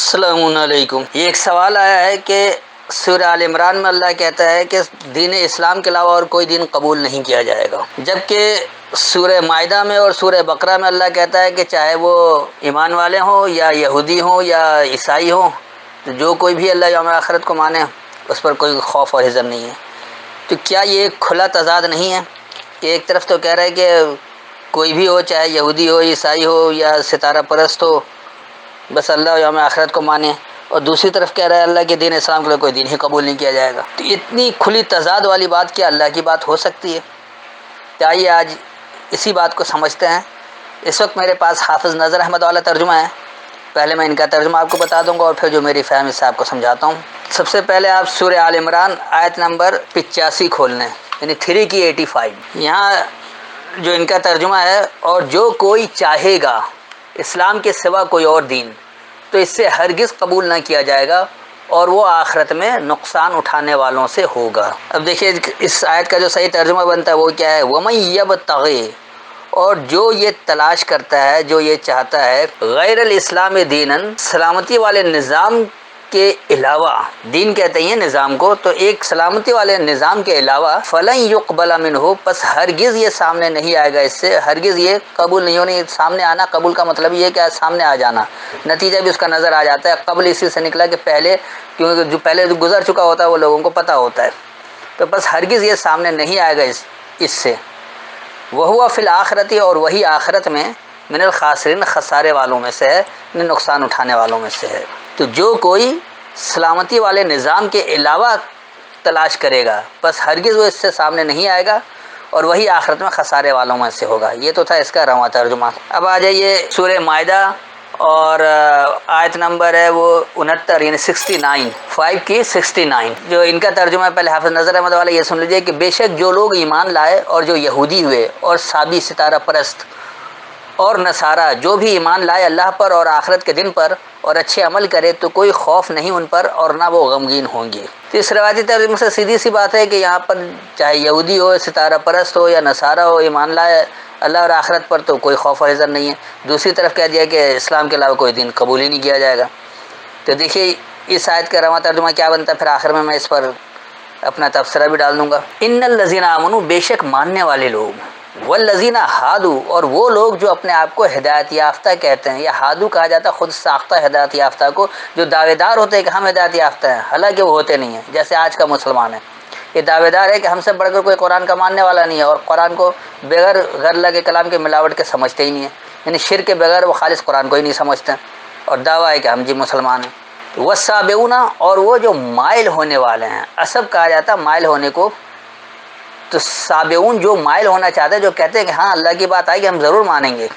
السلام علیکم۔ یہ ایک سوال آیا ہے کہ سورہ آل عمران میں اللہ کہتا ہے کہ دین اسلام کے علاوہ اور کوئی دین قبول نہیں کیا جائے گا، جبکہ سورہ مائدہ میں اور سورہ بقرہ میں اللہ کہتا ہے کہ چاہے وہ ایمان والے ہوں یا یہودی ہوں یا عیسائی ہوں، تو جو کوئی بھی اللہ یوم آخرت کو مانے اس پر کوئی خوف اور حذر نہیں ہے۔ تو کیا یہ ایک کھلا تضاد نہیں ہے کہ ایک طرف تو کہہ رہا ہے کہ کوئی بھی ہو، چاہے یہودی ہو، عیسائی ہو یا ستارہ پرست ہو، بس اللہ و یوم آخرت کو مانے، اور دوسری طرف کہہ رہا ہے اللہ کے دین اسلام کے لیے کوئی دین ہی قبول نہیں کیا جائے گا۔ تو اتنی کھلی تضاد والی بات کیا اللہ کی بات ہو سکتی ہے؟ تو آئیے آج اسی بات کو سمجھتے ہیں۔ اس وقت میرے پاس حافظ نظر احمد والا ترجمہ ہے، پہلے میں ان کا ترجمہ آپ کو بتا دوں گا اور پھر جو میری فہم سے آپ کو سمجھاتا ہوں۔ سب سے پہلے آپ سورہ آل عمران آیت نمبر 85 کھول لیں، یعنی 3 کی 85۔ یہاں جو ان کا ترجمہ ہے، اور جو کوئی چاہے گا اسلام کے سوا کوئی اور دین تو اس سے ہرگز قبول نہ کیا جائے گا، اور وہ آخرت میں نقصان اٹھانے والوں سے ہوگا۔ اب دیکھیے اس آیت کا جو صحیح ترجمہ بنتا ہے وہ کیا ہے؟ وَمَن يَبْتَغِ، اور جو یہ تلاش کرتا ہے، جو یہ چاہتا ہے، غیر الاسلام دیناً، سلامتی والے نظام کے علاوہ، دین کہتے ہیں نظام کو، تو ایک سلامتی والے نظام کے علاوہ، فَلَن يُقْبَلَ مِنْهُ، پس ہرگز یہ سامنے نہیں آئے گا، اس سے ہرگز یہ قبول نہیں ہونی۔ سامنے آنا، قبول کا مطلب یہ کہ سامنے آ جانا، نتیجہ بھی اس کا نظر آ جاتا ہے۔ قبل اسی سے نکلا کہ پہلے، کیونکہ جو پہلے گزر چکا ہوتا ہے وہ لوگوں کو پتہ ہوتا ہے، تو بس ہرگز یہ سامنے نہیں آئے گا اس سے۔ وَهُوَ فِي الْآخِرَةِ، اور وہی آخرت میں، من الخاسرین، خسارے والوں میں سے ہے، نقصان اٹھانے والوں میں سے ہے۔ تو جو کوئی سلامتی والے نظام کے علاوہ تلاش کرے گا بس ہرگز وہ اس سے سامنے نہیں آئے گا، اور وہی آخرت میں خسارے والوں میں سے ہوگا۔ یہ تو تھا اس کا رواں ترجمہ۔ اب آ جائیے سورہ مائدہ، اور آیت نمبر ہے وہ 69، یعنی 69، 5 کی 69۔ جو ان کا ترجمہ ہے، پہلے حافظ نظر احمد والا یہ سن لیجئے کہ بے شک جو لوگ ایمان لائے اور جو یہودی ہوئے اور سابی ستارہ پرست اور نصارہ، جو بھی ایمان لائے اللہ پر اور آخرت کے دن پر اور اچھے عمل کرے، تو کوئی خوف نہیں ان پر اور نہ وہ غمگین ہوں گے۔ تو اس روایتی ترجمے سے سیدھی سی بات ہے کہ یہاں پر چاہے یہودی ہو، ستارہ پرست ہو یا نصارہ ہو، ایمان لائے اللہ اور آخرت پر، تو کوئی خوف و حذر نہیں ہے۔ دوسری طرف کہہ دیا کہ اسلام کے علاوہ کوئی دین قبول ہی نہیں کیا جائے گا۔ تو دیکھیے اس آیت کا رواں ترجمہ کیا بنتا ہے، پھر آخر میں اس پر اپنا تبصرہ بھی ڈال دوں گا۔ ان الذین آمنوا، بے شک ماننے والے لوگ، والذین ہادوا، اور وہ لوگ جو اپنے آپ کو ہدایت یافتہ کہتے ہیں، یا ہادو کہا جاتا ہے خود ساختہ ہدایت یافتہ کو، جو دعوے دار ہوتے ہیں کہ ہم ہدایت یافتہ ہیں، حالانکہ وہ ہوتے نہیں ہیں۔ جیسے آج کا مسلمان ہے، یہ دعوے دار ہے کہ ہم سے بڑھ کر کوئی قرآن کا ماننے والا نہیں ہے، اور قرآن کو بغیر غیر اللہ کے کلام کے ملاوٹ کے سمجھتے ہی نہیں ہے، یعنی شرک کے بغیر وہ خالص قرآن کو ہی نہیں سمجھتے، اور دعویٰ ہے کہ ہم جی مسلمان ہیں۔ والسابعون، اور وہ جو مائل ہونے والے ہیں، عصب کہا جاتا ہے مائل ہونے کو، تو سابعون جو مائل ہونا چاہتے ہیں، جو کہتے ہیں کہ ہاں اللہ کی بات آئی کہ ہم ضرور مانیں گے۔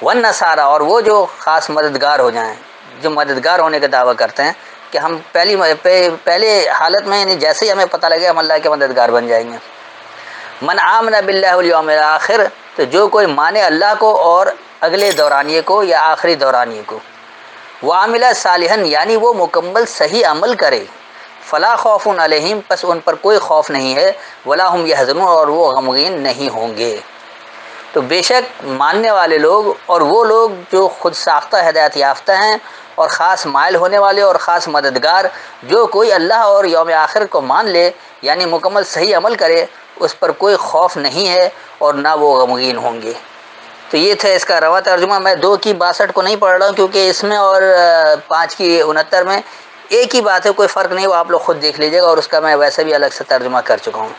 والنصارى، اور وہ جو خاص مددگار ہو جائیں، جو مددگار ہونے کا دعویٰ کرتے ہیں کہ ہم پہلے حالت میں، یعنی جیسے ہی ہمیں پتہ لگے ہم اللہ کے مددگار بن جائیں گے۔ من آمن باللہ والیوم الآخر، تو جو کوئی مانے اللہ کو اور اگلے دورانیے کو یا آخری دورانیے کو، وعمل صالحا، یعنی وہ مکمل صحیح عمل کرے، فلا خوف علیہم، پس ان پر کوئی خوف نہیں ہے، ولا هم یحزنون، اور وہ غمگین نہیں ہوں گے۔ تو بے شک ماننے والے لوگ اور وہ لوگ جو خود ساختہ ہدایت یافتہ ہیں اور خاص مائل ہونے والے اور خاص مددگار، جو کوئی اللہ اور یوم آخر کو مان لے یعنی مکمل صحیح عمل کرے، اس پر کوئی خوف نہیں ہے اور نہ وہ غمگین ہوں گے۔ تو یہ تھا اس کا رواں ترجمہ۔ میں 2 کی 62 کو نہیں پڑھ رہا ہوں، کیونکہ اس میں اور 5 کی 69 میں ایک ہی بات ہے، کوئی فرق نہیں، وہ آپ لوگ خود دیکھ لیجیے گا، اور اس کا میں ویسے بھی الگ سے ترجمہ کر چکا ہوں۔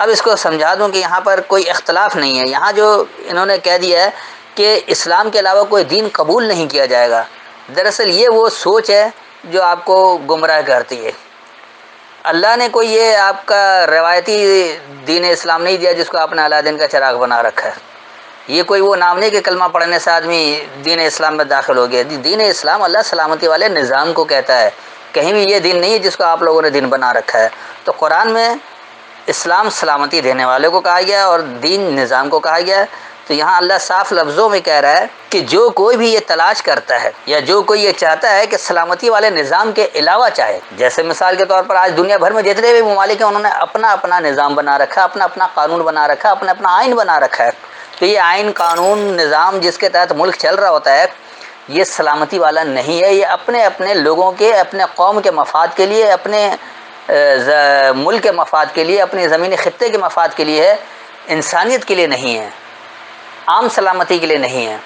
اب اس کو سمجھا دوں کہ یہاں پر کوئی اختلاف نہیں ہے۔ یہاں جو انہوں نے کہہ دیا ہے کہ اسلام کے علاوہ کوئی دین قبول نہیں کیا جائے گا، دراصل یہ وہ سوچ ہے جو آپ کو گمراہ کرتی ہے۔ اللہ نے کوئی یہ آپ کا روایتی دین اسلام نہیں دیا جس کو آپ نے علادین کا چراغ بنا رکھا ہے۔ یہ کوئی وہ نام نہیں کہ کلمہ پڑھنے سے آدمی دین اسلام میں داخل ہو گیا۔ دین اسلام اللہ سلامتی والے نظام کو کہتا ہے، کہیں بھی یہ دین نہیں ہے جس کو آپ لوگوں نے دین بنا رکھا ہے۔ تو قرآن میں اسلام سلامتی دینے والے کو کہا گیا اور دین نظام کو کہا گیا ہے۔ تو یہاں اللہ صاف لفظوں میں کہہ رہا ہے کہ جو کوئی بھی یہ تلاش کرتا ہے یا جو کوئی یہ چاہتا ہے کہ سلامتی والے نظام کے علاوہ چاہے، جیسے مثال کے طور پر آج دنیا بھر میں جتنے بھی ممالک ہیں انہوں نے اپنا اپنا نظام بنا رکھا ہے، اپنا اپنا قانون بنا رکھا ہے، اپنا آئین بنا رکھا ہے۔ تو یہ آئین، قانون، نظام جس کے تحت ملک چل رہا ہوتا ہے، یہ سلامتی والا نہیں ہے. یہ اپنے اپنے لوگوں کے، اپنے قوم کے مفاد کے لیے، اپنے ملک کے مفاد کے لیے، اپنے زمینی خطے کے مفاد کے لیے ہے، انسانیت کے لیے نہیں ہے، عام سلامتی کے لیے نہیں ہے.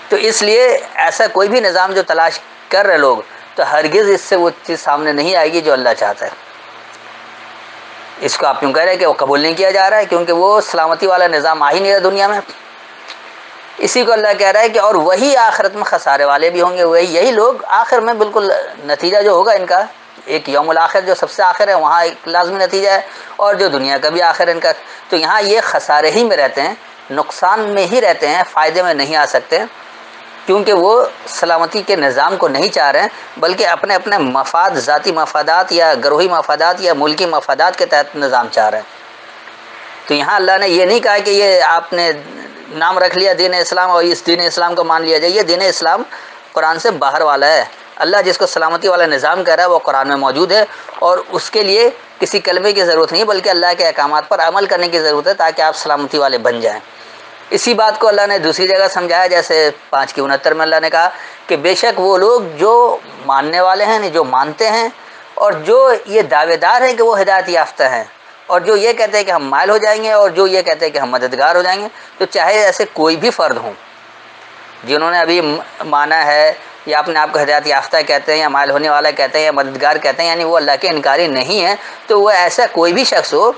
تو اس لیے ایسا کوئی بھی نظام جو تلاش کر رہے لوگ، تو ہرگز اس سے وہ چیز سامنے نہیں آئے گی جو اللہ چاہتا ہے. اس کو آپ کیوں کہہ رہے ہیں کہ وہ قبول نہیں کیا جا رہا ہے؟ کیونکہ وہ سلامتی والا نظام آ ہی نہیں رہا دنیا میں. اسی کو اللہ کہہ رہا ہے کہ اور وہی آخرت میں خسارے والے بھی ہوں گے. وہی یہی لوگ آخر میں بالکل نتیجہ جو ہوگا ان کا، ایک یوم الآخر جو سب سے آخر ہے وہاں ایک لازمی نتیجہ ہے، اور جو دنیا کا بھی آخر ہے ان کا. تو یہاں یہ خسارے ہی میں رہتے ہیں، نقصان میں ہی رہتے ہیں، فائدے میں نہیں آ سکتے، کیونکہ وہ سلامتی کے نظام کو نہیں چاہ رہے ہیں، بلکہ اپنے اپنے مفاد، ذاتی مفادات یا گروہی مفادات یا ملکی مفادات کے تحت نظام چاہ رہے ہیں. تو یہاں اللہ نے یہ نہیں کہا کہ یہ آپ نے نام رکھ لیا دین اسلام اور اس دین اسلام کو مان لیا جائے. یہ دین اسلام قرآن سے باہر والا ہے. اللہ جس کو سلامتی والا نظام کہہ رہا ہے وہ قرآن میں موجود ہے، اور اس کے لیے کسی کلمے کی ضرورت نہیں، بلکہ اللہ کے احکامات پر عمل کرنے کی ضرورت ہے تاکہ آپ سلامتی والے بن جائیں. اسی بات کو اللہ نے دوسری جگہ سمجھایا، جیسے 5:69 میں اللہ نے کہا کہ بے شک وہ لوگ جو ماننے والے ہیں، جو مانتے ہیں، اور جو یہ دعوے دار ہیں کہ وہ ہدایت یافتہ ہیں، اور جو یہ کہتے ہیں کہ ہم مائل ہو جائیں گے، اور جو یہ کہتے ہیں کہ ہم مددگار ہو جائیں گے. تو چاہے ایسے کوئی بھی فرد ہوں جنہوں نے ابھی مانا ہے، یا اپنے آپ کو ہدایت یافتہ کہتے ہیں، یا مائل ہونے والا کہتے ہیں، یا مددگار کہتے ہیں، یعنی وہ اللہ کے انکاری نہیں ہیں، تو وہ ایسا کوئی بھی شخص ہو،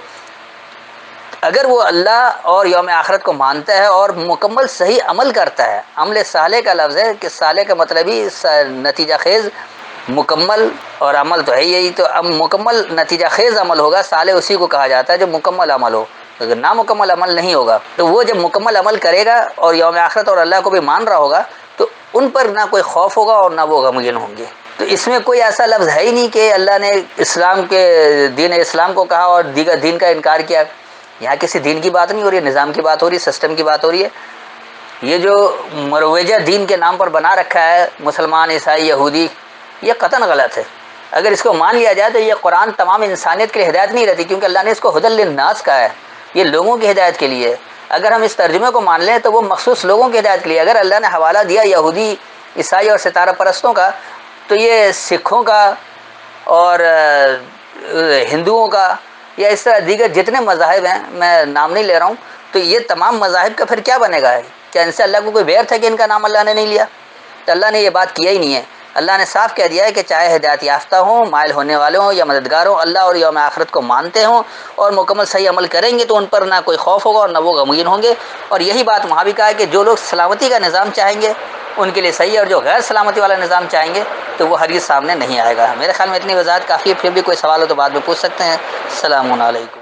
اگر وہ اللہ اور یوم آخرت کو مانتا ہے اور مکمل صحیح عمل کرتا ہے. عمل صالح کا لفظ ہے کہ صالح کا مطلب ہی نتیجہ خیز، مکمل، اور عمل تو ہے یہی. تو اب مکمل نتیجہ خیز عمل ہوگا، صالح اسی کو کہا جاتا ہے جو مکمل عمل ہو. اگر نامکمل عمل نہیں ہوگا تو وہ جب مکمل عمل کرے گا اور یوم آخرت اور اللہ کو بھی مان رہا ہوگا، تو ان پر نہ کوئی خوف ہوگا اور نہ وہ غمگین ہوں گے. تو اس میں کوئی ایسا لفظ ہے ہی نہیں کہ اللہ نے اسلام کے دین اسلام کو کہا اور دیگر دین کا انکار کیا. یہاں کسی دین کی بات نہیں ہو رہی ہے، نظام کی بات ہو رہی ہے، سسٹم کی بات ہو رہی ہے. یہ جو مروجہ دین کے نام پر بنا رکھا ہے مسلمان، عیسائی، یہودی، یہ قطعاً غلط ہے. اگر اس کو مان لیا جائے تو یہ قرآن تمام انسانیت کے لیے ہدایت نہیں رہتی، کیونکہ اللہ نے اس کو ہدی للناس کہا ہے، یہ لوگوں کی ہدایت کے لیے. اگر ہم اس ترجمے کو مان لیں تو وہ مخصوص لوگوں کی ہدایت کے لیے. اگر اللہ نے حوالہ دیا یہودی، عیسائی اور ستارہ پرستوں کا، تو یہ سکھوں کا اور ہندوؤں کا یا اس طرح دیگر جتنے مذاہب ہیں، میں نام نہیں لے رہا ہوں، تو یہ تمام مذاہب کا پھر کیا بنے گا؟ کیا ان سے اللہ کو کوئی بیر تھا کہ ان کا نام اللہ نے نہیں لیا؟ تو اللہ نے یہ بات کیا ہی نہیں ہے. اللہ نے صاف کہہ دیا ہے کہ چاہے ہدایت یافتہ ہوں، مائل ہونے والے ہوں یا مددگار ہوں، اللہ اور یوم آخرت کو مانتے ہوں اور مکمل صحیح عمل کریں گے تو ان پر نہ کوئی خوف ہوگا اور نہ وہ غمگین ہوں گے. اور یہی بات وہاں بھی کہا ہے کہ جو لوگ سلامتی کا نظام چاہیں گے ان کے لیے صحیح ہے، اور جو غیر سلامتی والا نظام چاہیں گے تو وہ ہرگز سامنے نہیں آئے گا. میرے خیال میں اتنی وضاحت کافی ہے. پھر بھی کوئی سوال ہو تو بعد میں پوچھ سکتے ہیں. السلام علیکم.